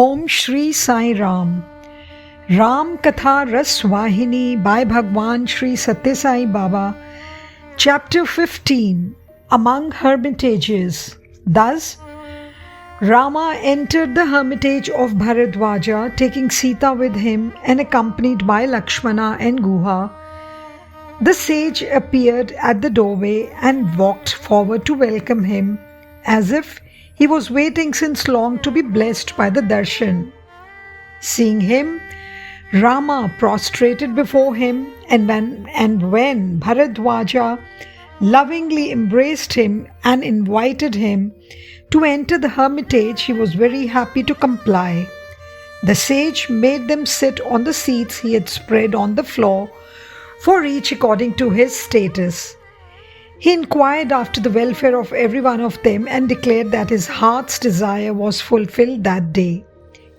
Om Shri Sai Ram. Ramakatha Rasavahini by Bhagavan Shri Sathya Sai Baba. Chapter 15. Among Hermitages. Thus, Rama entered the hermitage of Bharadwaja, taking Sita with him and accompanied by Lakshmana and Guha. The sage appeared at the doorway and walked forward to welcome him, as if he was waiting since long to be blessed by the darshan. Seeing him, Rama prostrated before him, and when Bharadwaja lovingly embraced him and invited him to enter the hermitage, he was very happy to comply. The sage made them sit on the seats he had spread on the floor, for each according to his status. He inquired after the welfare of every one of them and declared that his heart's desire was fulfilled that day.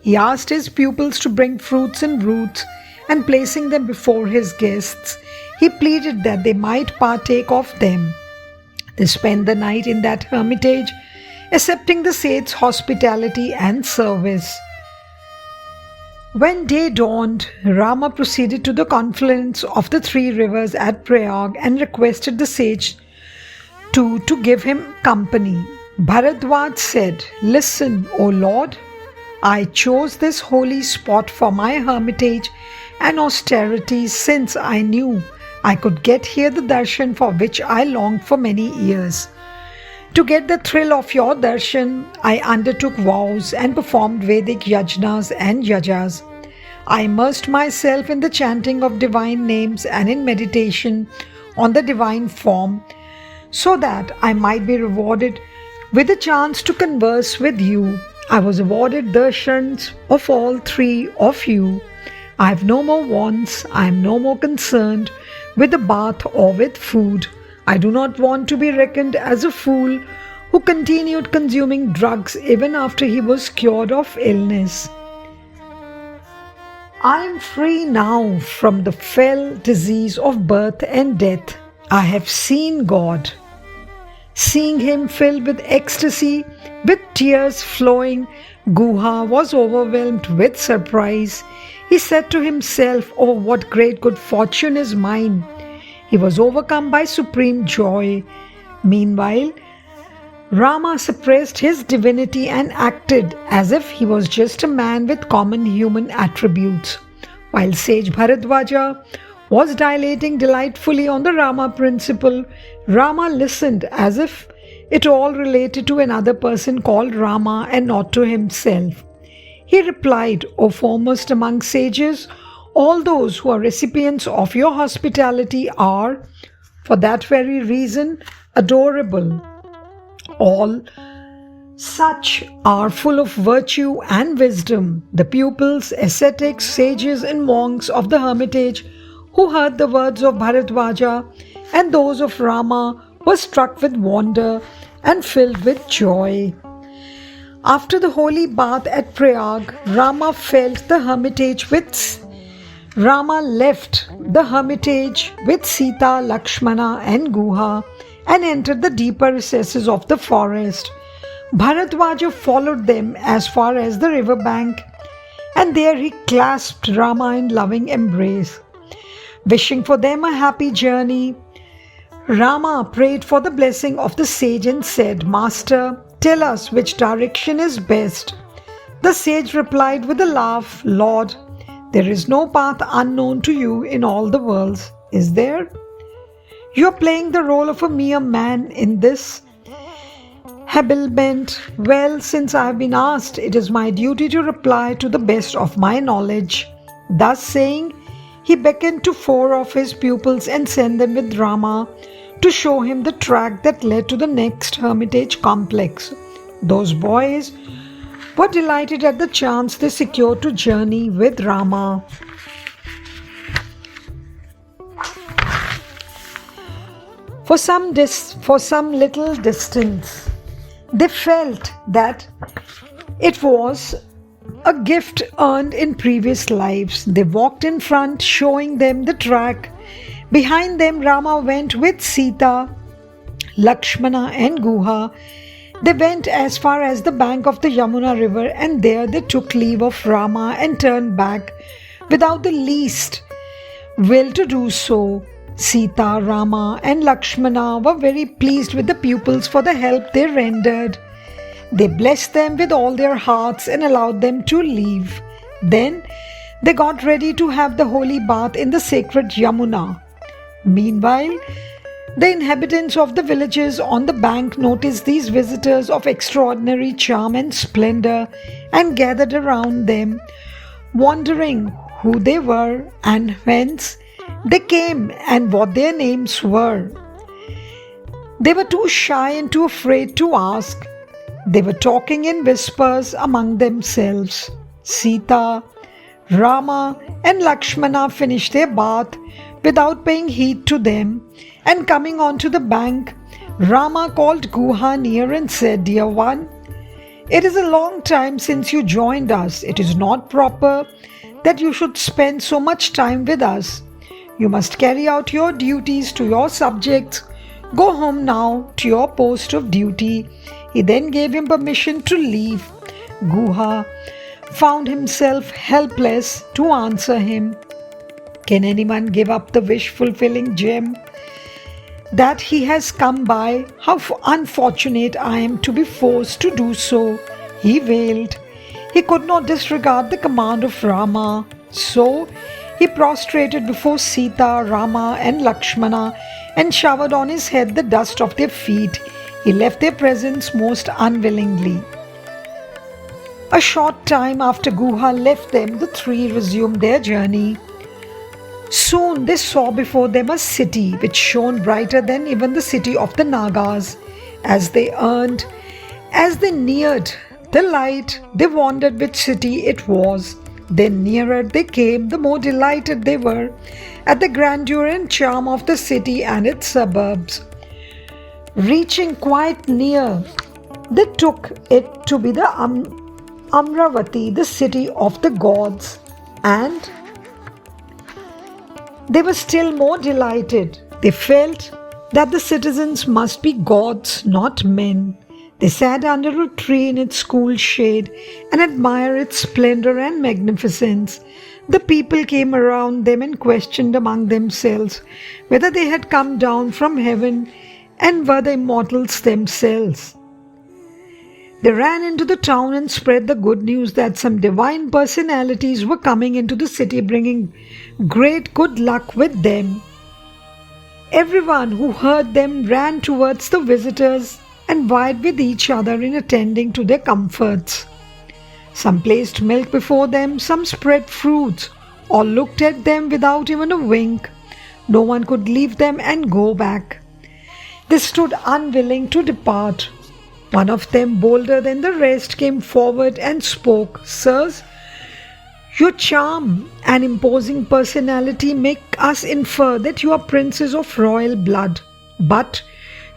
He asked his pupils to bring fruits and roots, and placing them before his guests, he pleaded that they might partake of them. They spent the night in that hermitage, accepting the sage's hospitality and service. When day dawned, Rama proceeded to the confluence of the three rivers at Prayag and requested the sage to give him company. Bharadwaj said, "Listen, O Lord, I chose this holy spot for my hermitage and austerities since I knew I could get here the darshan for which I longed for many years. To get the thrill of your darshan, I undertook vows and performed Vedic yajnas and yajas. I immersed myself in the chanting of divine names and in meditation on the divine form, so that I might be rewarded with a chance to converse with you. I was awarded darshans of all three of you. I have no more wants. I am no more concerned with the bath or with food. I do not want to be reckoned as a fool who continued consuming drugs even after he was cured of illness. I am free now from the fell disease of birth and death. I have seen God." Seeing him filled with ecstasy, with tears flowing, Guha was overwhelmed with surprise. He said to himself, "Oh, what great good fortune is mine!" He was overcome by supreme joy. Meanwhile, Rama suppressed his divinity and acted as if he was just a man with common human attributes. While sage Bharadwaja was dilating delightfully on the Rama principle, Rama listened as if it all related to another person called Rama and not to himself. He replied, "O foremost among sages, all those who are recipients of your hospitality are, for that very reason, adorable. All such are full of virtue and wisdom. The pupils, ascetics, sages and monks of the hermitage who heard the words of Bharadwaja and those of Rama were struck with wonder and filled with joy." After the holy bath at Prayag, Rama left the hermitage with Sita, Lakshmana and Guha and entered the deeper recesses of the forest. Bharadwaja followed them as far as the river bank, and there he clasped Rama in loving embrace. Wishing for them a happy journey, Rama prayed for the blessing of the sage and said, "Master, tell us which direction is best." The sage replied with a laugh, "Lord, there is no path unknown to you in all the worlds, is there? You are playing the role of a mere man in this habiliment. Well, since I have been asked, it is my duty to reply to the best of my knowledge." Thus saying, he beckoned to 4 of his pupils and sent them with Rama to show him the track that led to the next hermitage complex. Those boys were delighted at the chance they secured to journey with Rama. For some little distance, they felt that it was a gift earned in previous lives. They walked in front, showing them the track. Behind them, Rama went with Sita, Lakshmana and Guha, They went as far as the bank of the Yamuna river, and there they took leave of Rama and turned back without the least will to do so. Sita, Rama and Lakshmana were very pleased with the pupils for the help they rendered. They blessed them with all their hearts and allowed them to leave. Then they got ready to have the holy bath in the sacred Yamuna. Meanwhile, the inhabitants of the villages on the bank noticed these visitors of extraordinary charm and splendor and gathered around them, wondering who they were and whence they came and what their names were. They were too shy and too afraid to ask. They were talking in whispers among themselves. Sita, Rama and Lakshmana finished their bath without paying heed to them, and coming onto the bank, Rama called Guha near and said, "Dear one, it is a long time since you joined us. It is not proper that you should spend so much time with us. You must carry out your duties to your subjects. Go home now to your post of duty." He then gave him permission to leave. Guha found himself helpless to answer him. Can anyone give up the wish-fulfilling gem that he has come by? How unfortunate I am to be forced to do so, he wailed. He could not disregard the command of Rama, so he prostrated before Sita, Rama and Lakshmana and showered on his head the dust of their feet. He left their presence most unwillingly. A short time after Guha left them, the three resumed their journey. Soon they saw before them a city which shone brighter than even the city of the Nagas. As they neared the light, they wondered which city it was. The nearer they came, the more delighted they were at the grandeur and charm of the city and its suburbs. Reaching quite near, they took it to be the Amravati, the city of the gods, and they were still more delighted. They felt that the citizens must be gods, not men. They sat under a tree in its cool shade and admired its splendor and magnificence. The people came around them and questioned among themselves whether they had come down from heaven and were the immortals themselves. They ran into the town and spread the good news that some divine personalities were coming into the city bringing great good luck with them. Everyone who heard them ran towards the visitors and vied with each other in attending to their comforts. Some placed milk before them, some spread fruits, or looked at them without even a wink. No one could leave them and go back. They stood unwilling to depart. One of them, bolder than the rest, came forward and spoke. "Sirs, your charm and imposing personality make us infer that you are princes of royal blood. But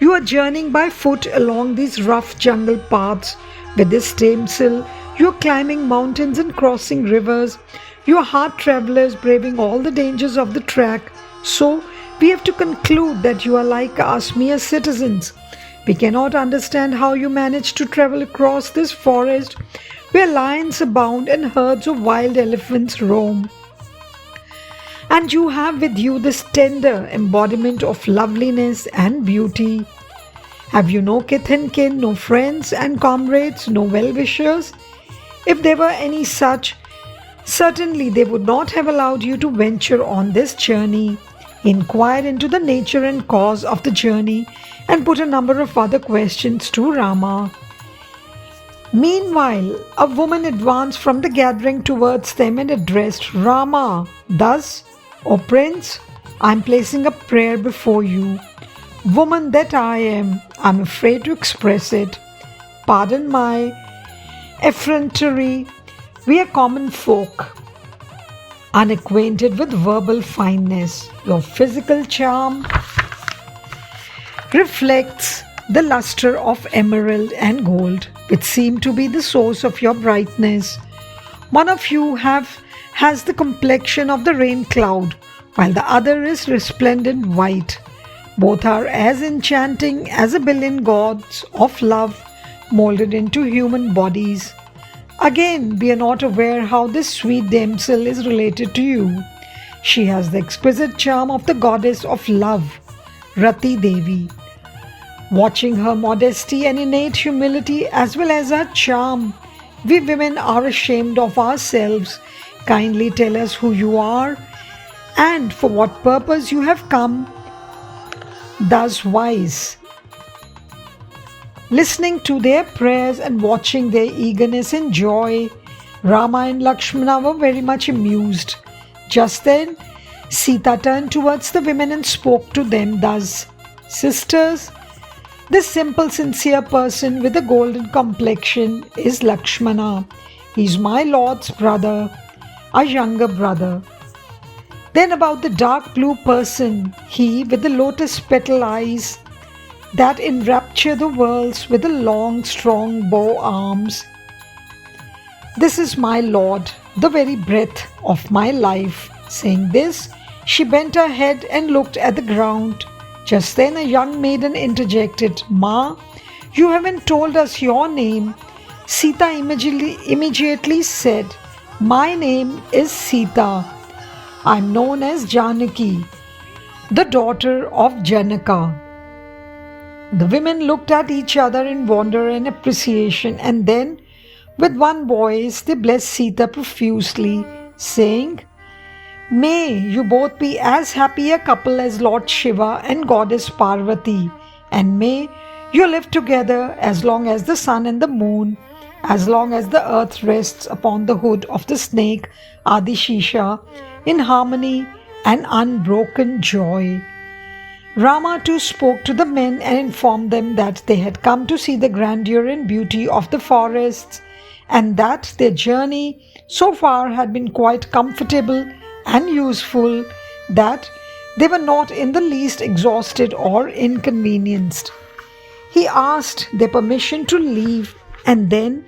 you are journeying by foot along these rough jungle paths. With this stencil, you are climbing mountains and crossing rivers. You are hard travelers, braving all the dangers of the track. So, we have to conclude that you are like us, mere citizens. We cannot understand how you manage to travel across this forest where lions abound and herds of wild elephants roam. And you have with you this tender embodiment of loveliness and beauty. Have you no kith and kin, no friends and comrades, no well-wishers? If there were any such, certainly they would not have allowed you to venture on this journey." He inquired into the nature and cause of the journey and put a number of other questions to Rama. Meanwhile, a woman advanced from the gathering towards them and addressed Rama thus, "O Prince, I am placing a prayer before you. Woman that I am afraid to express it. Pardon my effrontery. We are common folk, unacquainted with verbal fineness. Your physical charm reflects the luster of emerald and gold, which seem to be the source of your brightness. One of you has the complexion of the rain cloud, while the other is resplendent white. Both are as enchanting as a billion gods of love molded into human bodies. Again, we are not aware how this sweet damsel is related to you. She has the exquisite charm of the goddess of love, Rati Devi. Watching her modesty and innate humility as well as her charm, we women are ashamed of ourselves. Kindly tell us who you are and for what purpose you have come thus wise. Listening to their prayers and watching their eagerness and joy, Rama and Lakshmana were very much amused. Just then, Sita turned towards the women and spoke to them thus, "Sisters, this simple, sincere person with a golden complexion is Lakshmana. He is my Lord's brother, a younger brother. Then about the dark blue person, he with the lotus petal eyes that enrapture the worlds with the long, strong bow arms. This is my Lord, the very breath of my life." Saying this, she bent her head and looked at the ground. Just then a young maiden interjected, "Ma, you haven't told us your name." Sita immediately said, "My name is Sita. I'm known as Janaki, the daughter of Janaka." The women looked at each other in wonder and appreciation, and then, with one voice, they blessed Sita profusely, saying, "May you both be as happy a couple as Lord Shiva and Goddess Parvati, and may you live together as long as the sun and the moon, as long as the earth rests upon the hood of the snake Adishisha, in harmony and unbroken joy." Rama too spoke to the men and informed them that they had come to see the grandeur and beauty of the forests, and that their journey so far had been quite comfortable and useful, that they were not in the least exhausted or inconvenienced. He asked their permission to leave, and then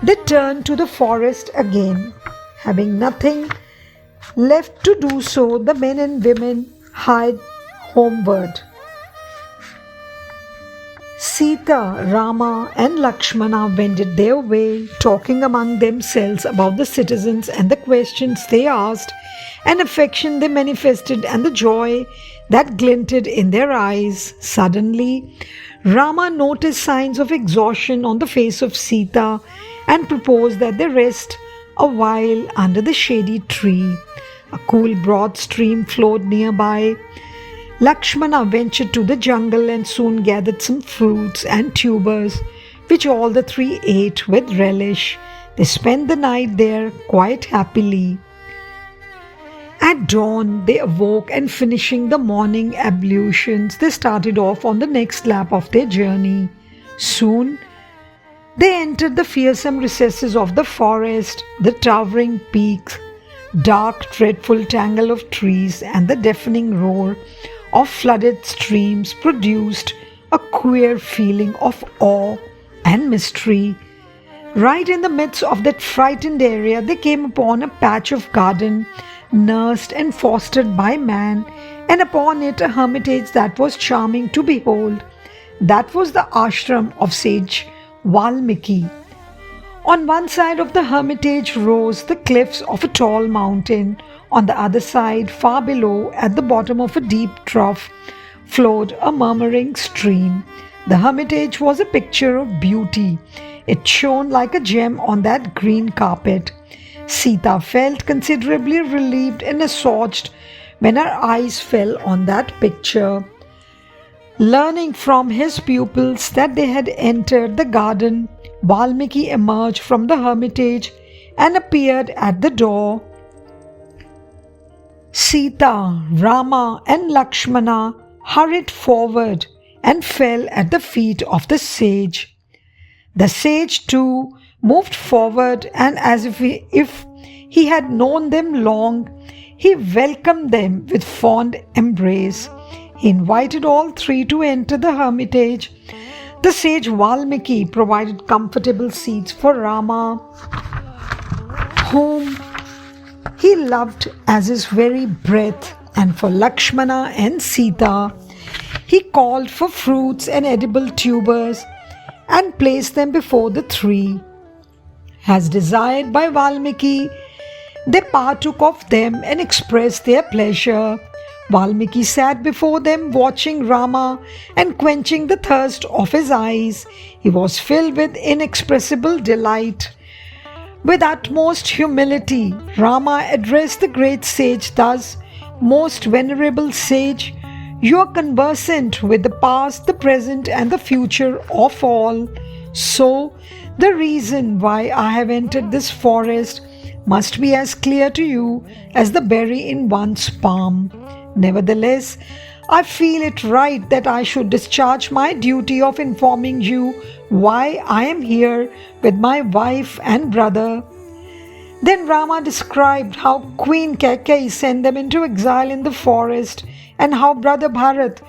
they turned to the forest again. Having nothing left to do so, the men and women hied homeward. Sita, Rama and Lakshmana wended their way, talking among themselves about the citizens and the questions they asked, and affection they manifested and the joy that glinted in their eyes. Suddenly, Rama noticed signs of exhaustion on the face of Sita and proposed that they rest a while under the shady tree. A cool broad stream flowed nearby. Lakshmana ventured to the jungle and soon gathered some fruits and tubers, which all the three ate with relish. They spent the night there quite happily. At dawn, they awoke, and finishing the morning ablutions, they started off on the next lap of their journey. Soon, they entered the fearsome recesses of the forest, the towering peaks, dark, dreadful tangle of trees, and the deafening roar of flooded streams produced a queer feeling of awe and mystery. Right in the midst of that frightened area, they came upon a patch of garden nursed and fostered by man, and upon it a hermitage that was charming to behold. That was the ashram of sage Valmiki. On one side of the hermitage rose the cliffs of a tall mountain. On the other side, far below, at the bottom of a deep trough, flowed a murmuring stream. The hermitage was a picture of beauty. It shone like a gem on that green carpet. Sita felt considerably relieved and assuaged when her eyes fell on that picture. Learning from his pupils that they had entered the garden, Valmiki emerged from the hermitage and appeared at the door. Sita, Rama and Lakshmana hurried forward and fell at the feet of the sage. The sage too moved forward, and as if he had known them long, he welcomed them with fond embrace. He invited all three to enter the hermitage. The sage Valmiki provided comfortable seats for Rama, whom he loved as his very breath, and for Lakshmana and Sita. He called for fruits and edible tubers, and placed them before the three. As desired by Valmiki, they partook of them and expressed their pleasure. Valmiki sat before them watching Rama and quenching the thirst of his eyes. He was filled with inexpressible delight. With utmost humility, Rama addressed the great sage thus, "Most venerable sage, you are conversant with the past, the present and the future of all. So, the reason why I have entered this forest must be as clear to you as the berry in one's palm. Nevertheless, I feel it right that I should discharge my duty of informing you why I am here with my wife and brother." Then Rama described how Queen Kaikeyi sent them into exile in the forest and how brother Bharat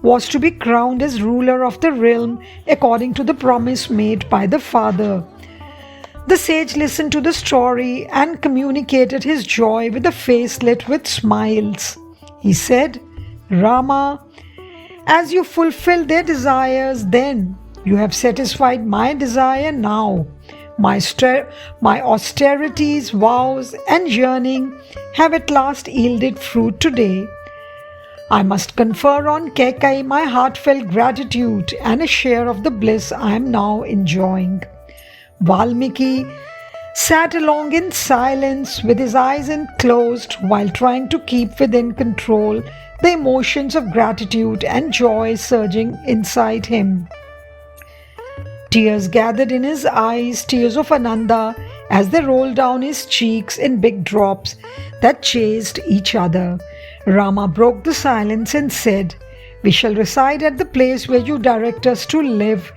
was to be crowned as ruler of the realm according to the promise made by the father. The sage listened to the story and communicated his joy with a face lit with smiles. He said, "Rama, as you fulfill their desires then, you have satisfied my desire now. My austerities, vows and yearning have at last yielded fruit today. I must confer on Kaikeyi my heartfelt gratitude and a share of the bliss I am now enjoying." Valmiki sat along in silence with his eyes closed while trying to keep within control the emotions of gratitude and joy surging inside him. Tears gathered in his eyes, tears of Ananda, as they rolled down his cheeks in big drops that chased each other. Rama broke the silence and said, "We shall reside at the place where you direct us to live.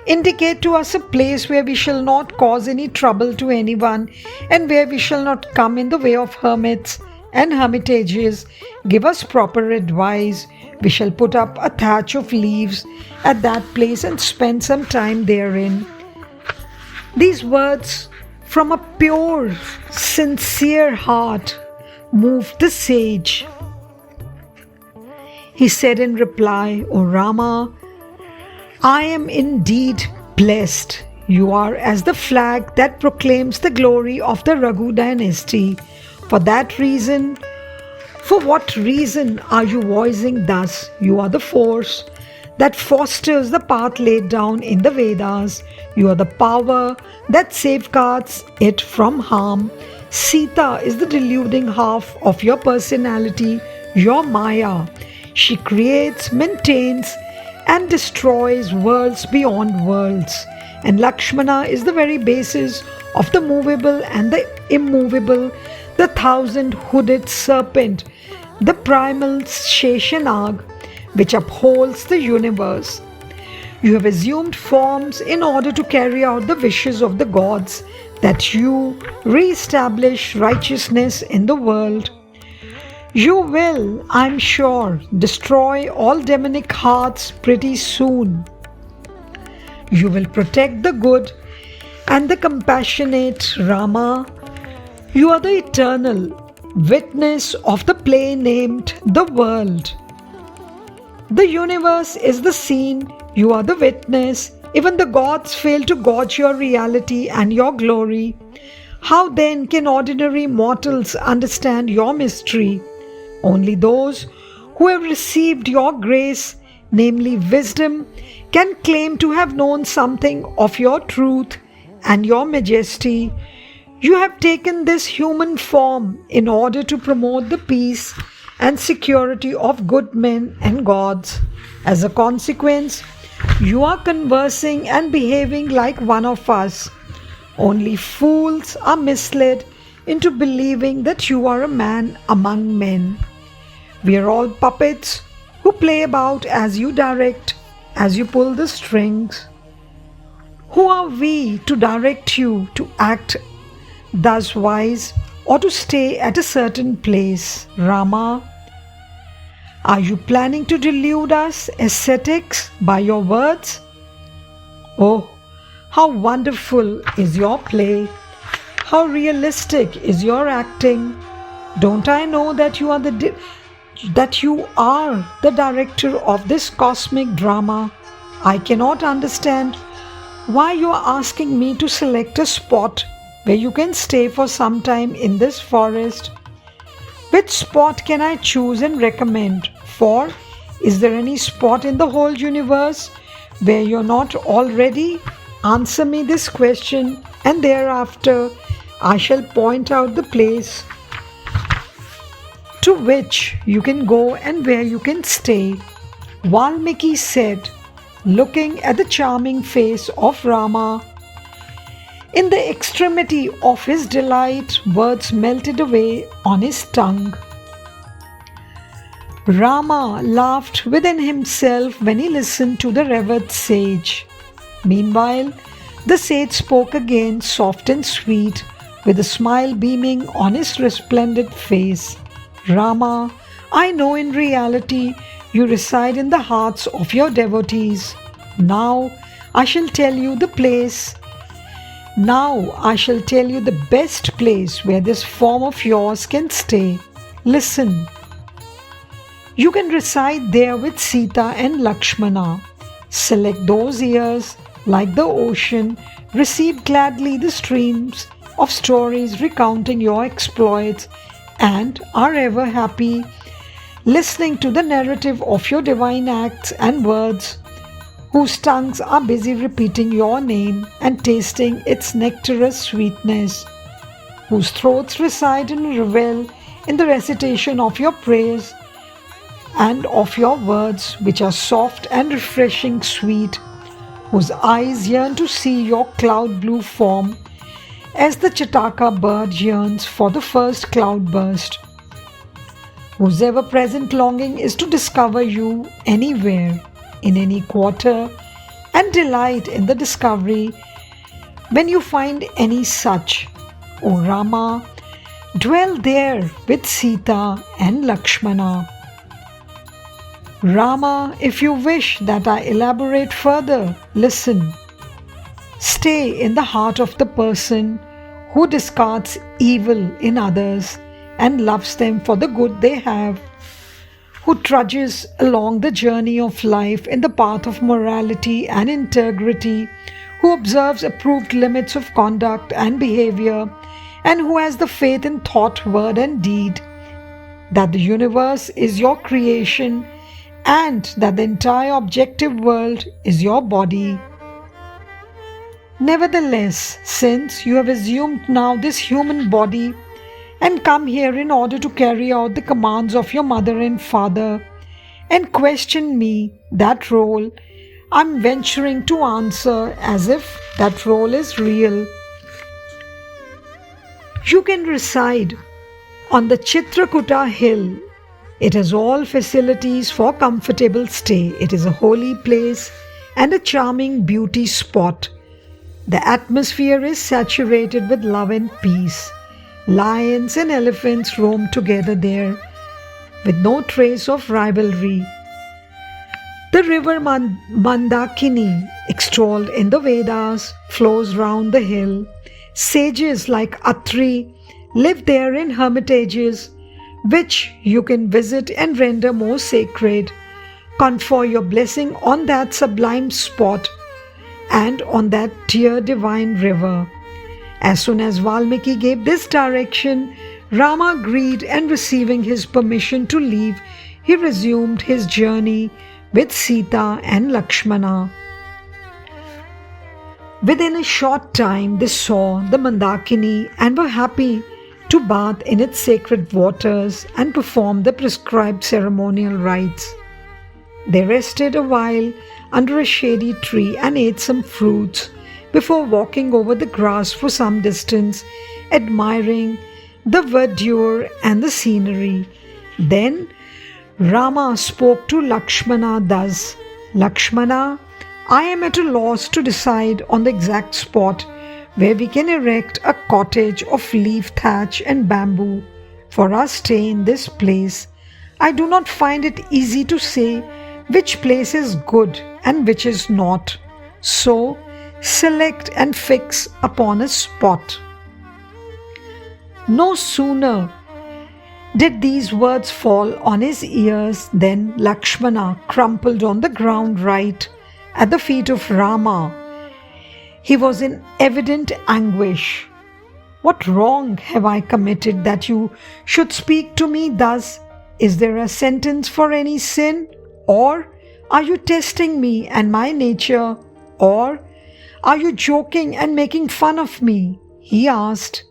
Indicate to us a place where we shall not cause any trouble to anyone and where we shall not come in the way of hermits and hermitages. Give us proper advice. We shall put up a thatch of leaves at that place and spend some time therein." These words from a pure, sincere heart moved the sage. He said in reply, "O Rama, I am indeed blessed. You are as the flag that proclaims the glory of the Raghu dynasty. For what reason are you voicing thus? You are the force that fosters the path laid down in the Vedas. You are the power that safeguards it from harm. Sita is the deluding half of your personality, your Maya. She creates, maintains, and destroys worlds beyond worlds. And Lakshmana is the very basis of the movable and the immovable, the thousand-hooded serpent, the primal Sheshanag, which upholds the universe. You have assumed forms in order to carry out the wishes of the gods, that you re-establish righteousness in the world. You will, I'm sure, destroy all demonic hearts pretty soon. You will protect the good and the compassionate, Rama. You are the eternal witness of the play named the world. The universe is the scene, you are the witness. Even the gods fail to gauge your reality and your glory. How then can ordinary mortals understand your mystery? Only those who have received your grace, namely wisdom, can claim to have known something of your truth and your majesty. You have taken this human form in order to promote the peace and security of good men and gods. As a consequence, you are conversing and behaving like one of us. Only fools are misled into believing that you are a man among men. We are all puppets who play about as you direct, as you pull the strings. Who are we to direct you to act thus wise or to stay at a certain place, Rama? Are you planning to delude us ascetics by your words? Oh, how wonderful is your play! How realistic is your acting! Don't I know that you are the director of this cosmic drama? I cannot understand Why you are asking me to select a spot where you can stay for some time in this forest? Which spot can I choose and recommend? For is there any spot in the whole universe where you're not already? Answer me this question, and thereafter I shall point out the place to which you can go and where you can stay. Valmiki said, looking at the charming face of Rama. In the extremity of his delight, words melted away on his tongue. Rama laughed within himself when he listened to the revered sage. Meanwhile, the sage spoke again, soft and sweet, with a smile beaming on his resplendent face. Rama, I know in reality you reside in the hearts of your devotees. Now I shall tell you the place. Now I shall tell you the best place where this form of yours can stay. Listen. You can reside there with Sita and Lakshmana. Select those ears, like the ocean, receive gladly the streams of stories recounting your exploits, and are ever happy, listening to the narrative of your divine acts and words, whose tongues are busy repeating your name and tasting its nectarous sweetness, whose throats reside and revel in the recitation of your praise, and of your words which are soft and refreshing sweet, whose eyes yearn to see your cloud blue form as the Chataka bird yearns for the first cloud burst, whose ever-present longing is to discover you anywhere, in any quarter, and delight in the discovery when you find any such. O Rama, dwell there with Sita and Lakshmana. Rama, if you wish that I elaborate further, listen. Stay in the heart of the person who discards evil in others and loves them for the good they have, who trudges along the journey of life in the path of morality and integrity, who observes approved limits of conduct and behavior, and who has the faith in thought, word and deed, that the universe is your creation and that the entire objective world is your body. Nevertheless, since you have assumed now this human body and come here in order to carry out the commands of your mother and father and question me, that role I'm venturing to answer as if that role is real. You can reside on the Chitrakuta hill. It has all facilities for comfortable stay. It is a holy place and a charming beauty spot. The atmosphere is saturated with love and peace. Lions and elephants roam together there with no trace of rivalry. The river Mandakini, extolled in the Vedas, flows round the hill. Sages like Atri live there in hermitages, which you can visit and render more sacred. Confer your blessing on that sublime spot and on that dear divine river. As soon as Valmiki gave this direction, Rama agreed, and receiving his permission to leave, he resumed his journey with Sita and Lakshmana. Within a short time they saw the Mandakini and were happy to bathe in its sacred waters and perform the prescribed ceremonial rites. They rested a while under a shady tree and ate some fruits before walking over the grass for some distance, admiring the verdure and the scenery. Then Rama spoke to Lakshmana thus, Lakshmana, I am at a loss to decide on the exact spot where we can erect a cottage of leaf thatch and bamboo for our stay in this place. I do not find it easy to say which place is good and which is not. So, select and fix upon a spot. No sooner did these words fall on his ears than Lakshmana crumpled on the ground right at the feet of Rama. He was in evident anguish. What wrong have I committed that you should speak to me thus? Is there a sentence for any sin? Or are you testing me and my nature? Or are you joking and making fun of me? He asked.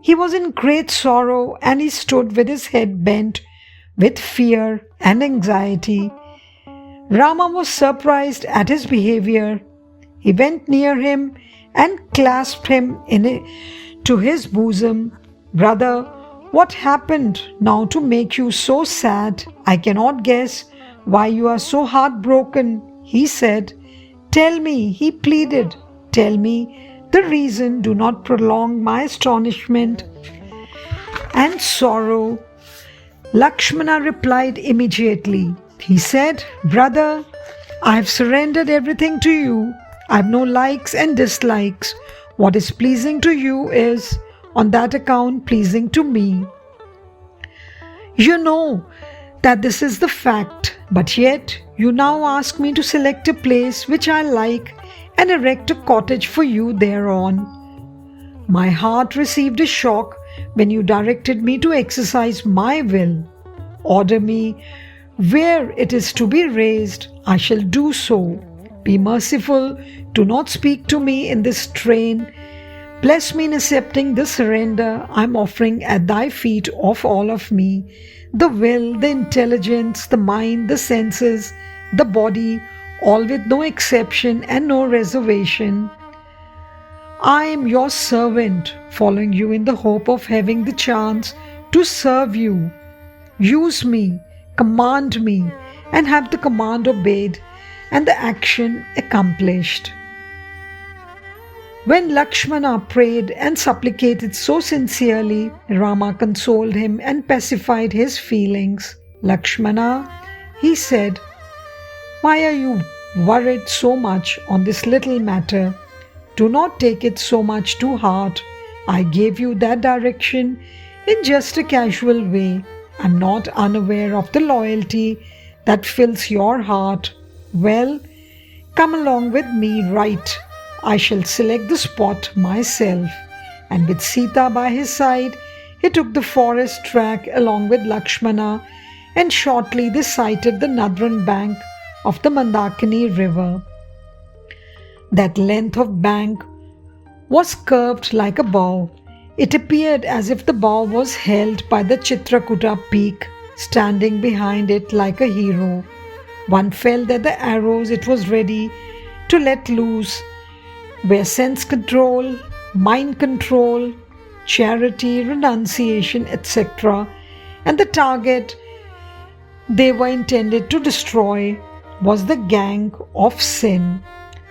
He was in great sorrow and he stood with his head bent with fear and anxiety. Rama was surprised at his behavior. He went near him and clasped him to his bosom. Brother, what happened now to make you so sad? I cannot guess why you are so heartbroken, he said. Tell me, he pleaded. Tell me the reason. Do not prolong my astonishment and sorrow. Lakshmana replied immediately. He said, Brother, I have surrendered everything to you. I have no likes and dislikes. What is pleasing to you is, on that account, pleasing to me. You know that this is the fact, but yet you now ask me to select a place which I like and erect a cottage for you thereon. My heart received a shock when you directed me to exercise my will. Order me where it is to be raised. I shall do so. Be merciful. Do not speak to me in this strain. Bless me in accepting the surrender I am offering at thy feet of all of me, the will, the intelligence, the mind, the senses, the body, all with no exception and no reservation. I am your servant, following you in the hope of having the chance to serve you. Use me, command me, and have the command obeyed and the action accomplished. When Lakshmana prayed and supplicated so sincerely, Rama consoled him and pacified his feelings. Lakshmana, he said, why are you worried so much on this little matter? Do not take it so much to heart. I gave you that direction in just a casual way. I am not unaware of the loyalty that fills your heart. Well, come along with me right. I shall select the spot myself. And with Sita by his side, he took the forest track along with Lakshmana, and shortly they sighted the northern bank of the Mandakini river. That length of bank was curved like a bow. It appeared as if the bow was held by the Chitrakuta peak, standing behind it like a hero. One felt that the arrows it was ready to let loose were sense control, mind control, charity, renunciation, etc. And the target they were intended to destroy was the gang of sin.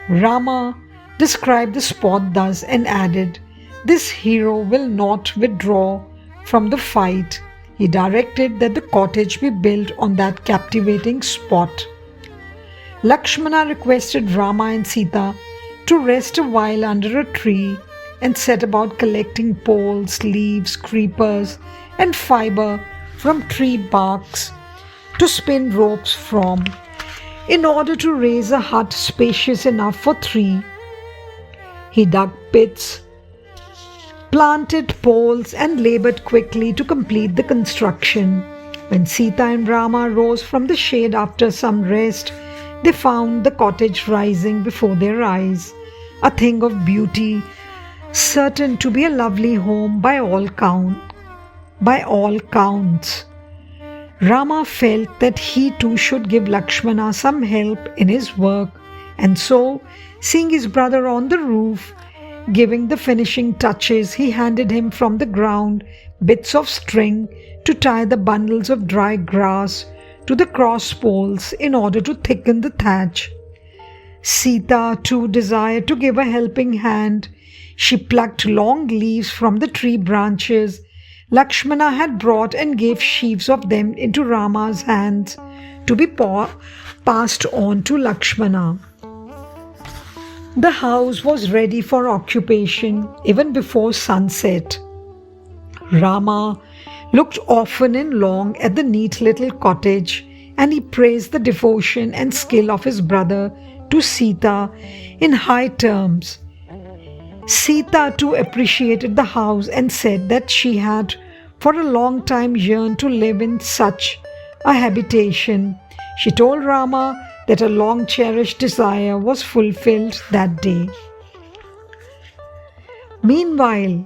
Rama described the spot thus and added, this hero will not withdraw from the fight. He directed that the cottage be built on that captivating spot. Lakshmana requested Rama and Sita to rest a while under a tree and set about collecting poles, leaves, creepers, and fiber from tree barks to spin ropes from, in order to raise a hut spacious enough for three. He dug pits, planted poles, and labored quickly to complete the construction. When Sita and Rama rose from the shade after some rest, they found the cottage rising before their eyes, a thing of beauty, certain to be a lovely home by all counts. Rama felt that he too should give Lakshmana some help in his work, and so, seeing his brother on the roof, giving the finishing touches, he handed him from the ground bits of string to tie the bundles of dry grass to the cross poles in order to thicken the thatch. Sita too desired to give a helping hand. She plucked long leaves from the tree branches Lakshmana had brought and gave sheaves of them into Rama's hands to be passed on to Lakshmana. The house was ready for occupation even before sunset. Rama looked often and long at the neat little cottage, and he praised the devotion and skill of his brother to Sita in high terms. Sita too appreciated the house and said that she had for a long time yearned to live in such a habitation. She told Rama that a long cherished desire was fulfilled that day. Meanwhile,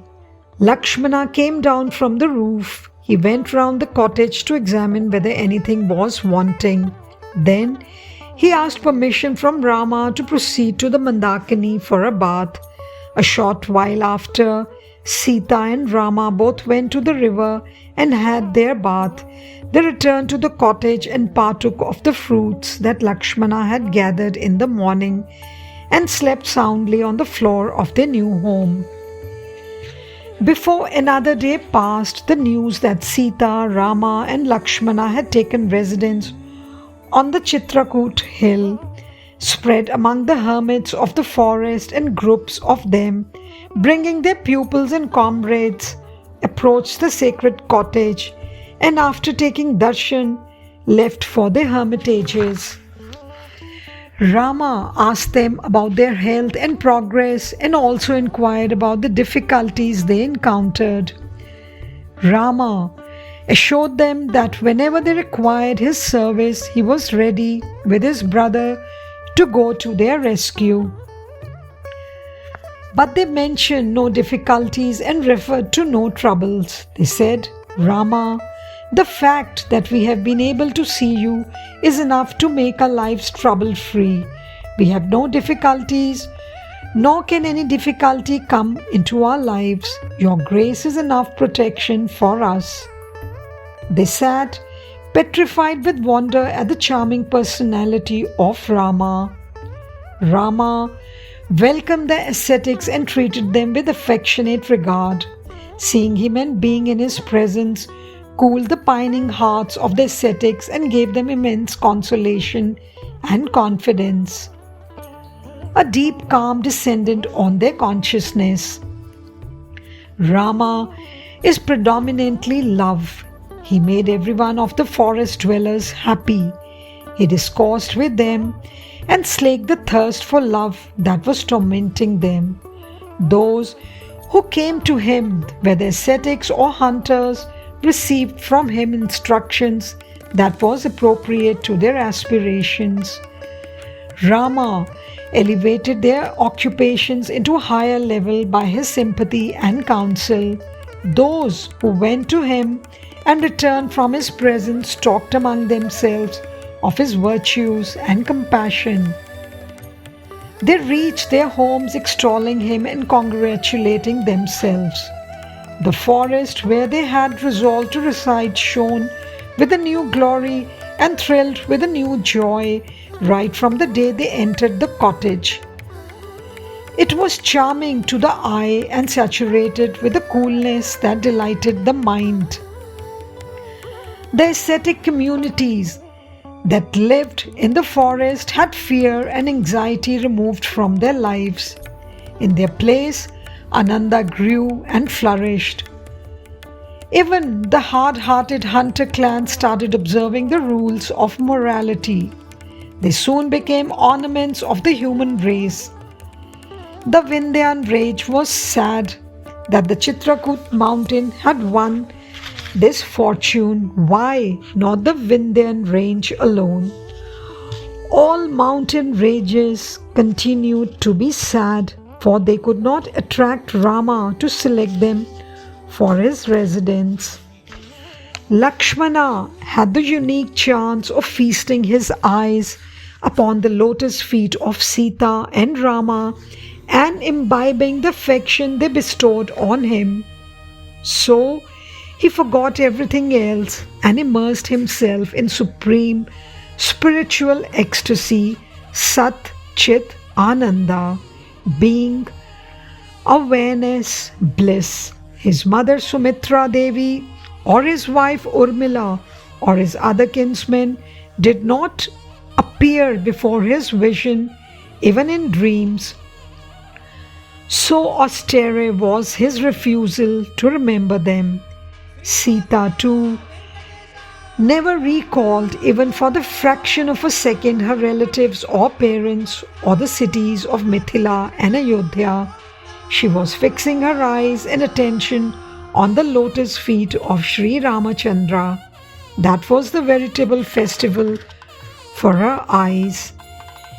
Lakshmana came down from the roof. He went round the cottage to examine whether anything was wanting. Then he asked permission from Rama to proceed to the Mandakini for a bath. A short while after, Sita and Rama both went to the river and had their bath. They returned to the cottage and partook of the fruits that Lakshmana had gathered in the morning and slept soundly on the floor of their new home. Before another day passed, the news that Sita, Rama and Lakshmana had taken residence on the Chitrakoot hill spread among the hermits of the forest, and groups of them, bringing their pupils and comrades, approached the sacred cottage and after taking darshan, left for their hermitages. Rama asked them about their health and progress and also inquired about the difficulties they encountered. Rama assured them that whenever they required his service, he was ready with his brother to go to their rescue. But they mentioned no difficulties and referred to no troubles. They said, Rama, the fact that we have been able to see you is enough to make our lives trouble-free. We have no difficulties, nor can any difficulty come into our lives. Your grace is enough protection for us. They sat petrified with wonder at the charming personality of Rama. Rama welcomed the ascetics and treated them with affectionate regard. Seeing him and being in his presence cooled the pining hearts of the ascetics and gave them immense consolation and confidence. A deep calm descended on their consciousness. Rama is predominantly love. He made every one of the forest dwellers happy. He discoursed with them and slaked the thirst for love that was tormenting them. Those who came to him, whether ascetics or hunters, received from him instructions that was appropriate to their aspirations. Rama elevated their occupations into a higher level by his sympathy and counsel. Those who went to him and returned from his presence talked among themselves of his virtues and compassion. They reached their homes extolling him and congratulating themselves. The forest where they had resolved to reside shone with a new glory and thrilled with a new joy right from the day they entered the cottage. It was charming to the eye and saturated with a coolness that delighted the mind. The ascetic communities that lived in the forest had fear and anxiety removed from their lives. In their place, Ananda grew and flourished. Even the hard-hearted hunter clan started observing the rules of morality. They soon became ornaments of the human race. The Vindhyan range was sad that the Chitrakoot mountain had won this fortune. Why not the Vindhyan range alone? All mountain ranges continued to be sad, for they could not attract Rama to select them for his residence. Lakshmana had the unique chance of feasting his eyes upon the lotus feet of Sita and Rama and imbibing the affection they bestowed on him. So he forgot everything else and immersed himself in supreme spiritual ecstasy, Sat Chit Ananda, being, awareness, bliss. His mother Sumitra Devi or his wife Urmila or his other kinsmen did not appear before his vision even in dreams. So austere was his refusal to remember them. Sita too never recalled even for the fraction of a second her relatives or parents or the cities of Mithila and Ayodhya. She was fixing her eyes and attention on the lotus feet of Sri Ramachandra. That was the veritable festival for her eyes.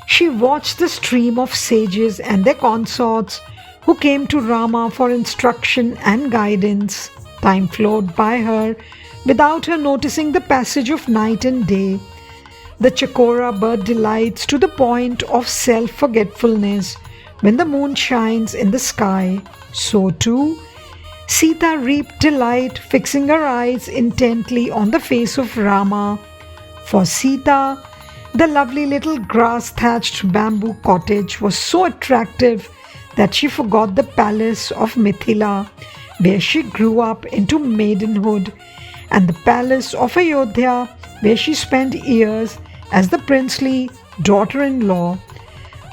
She watched the stream of sages and their consorts who came to Rama for instruction and guidance. Time flowed by her without her noticing the passage of night and day. The chakora bird delights to the point of self-forgetfulness when the moon shines in the sky. So too, Sita reaped delight, fixing her eyes intently on the face of Rama. For Sita, the lovely little grass-thatched bamboo cottage was so attractive that she forgot the palace of Mithila, where she grew up into maidenhood, and the palace of Ayodhya, where she spent years as the princely daughter-in-law.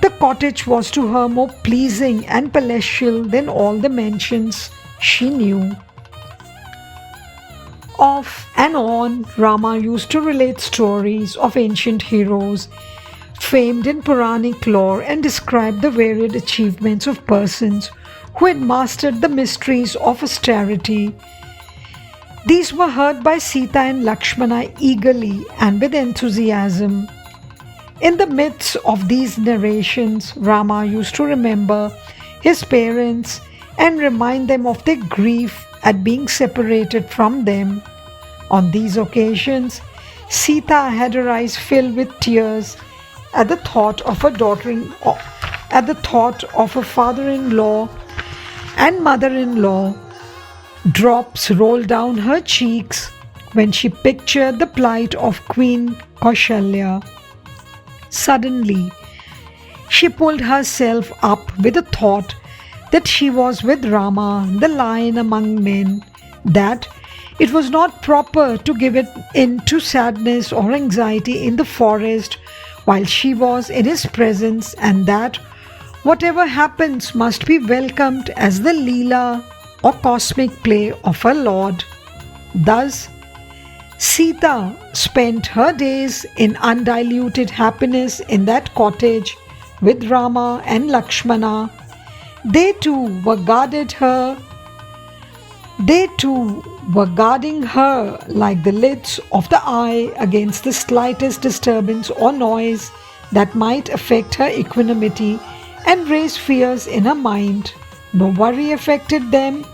The cottage was to her more pleasing and palatial than all the mansions she knew. Off and on, Rama used to relate stories of ancient heroes famed in Puranic lore and describe the varied achievements of persons who had mastered the mysteries of austerity. These were heard by Sita and Lakshmana eagerly and with enthusiasm. In the midst of these narrations, Rama used to remember his parents and remind them of their grief at being separated from them. On these occasions, Sita had her eyes filled with tears at the thought of her father-in-law and mother-in-law. Drops rolled down her cheeks when she pictured the plight of Queen Kaushalya. Suddenly, she pulled herself up with the thought that she was with Rama, the lion among men, that it was not proper to give it in to sadness or anxiety in the forest while she was in his presence, and that whatever happens must be welcomed as the Leela or cosmic play of her Lord. Thus, Sita spent her days in undiluted happiness in that cottage with Rama and Lakshmana. They too were guarding her like the lids of the eye against the slightest disturbance or noise that might affect her equanimity and raise fears in her mind. No worry affected them,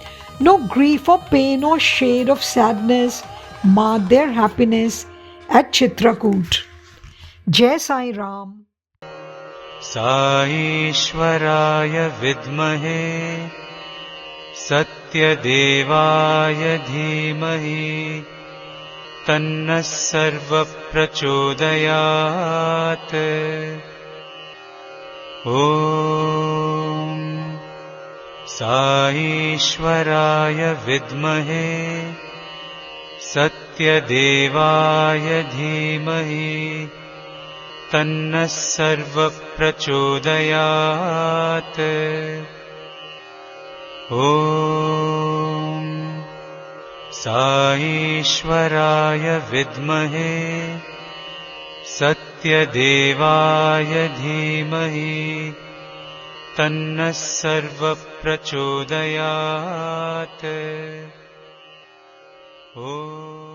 no grief or pain or shade of sadness marred their happiness at Chitrakoot. Jai Sai Ram. Saishwaraya vidmahe Sathya Devaya dhimahi Tanna sarva prachodayat. Om Saishwaraya vidmahe Sathya Devaya dhimahi Tanna sarva prachodayat. Om Saishwaraya vidmahe Sathya Devaya dhimahi Tanna sarva prachodayat. Om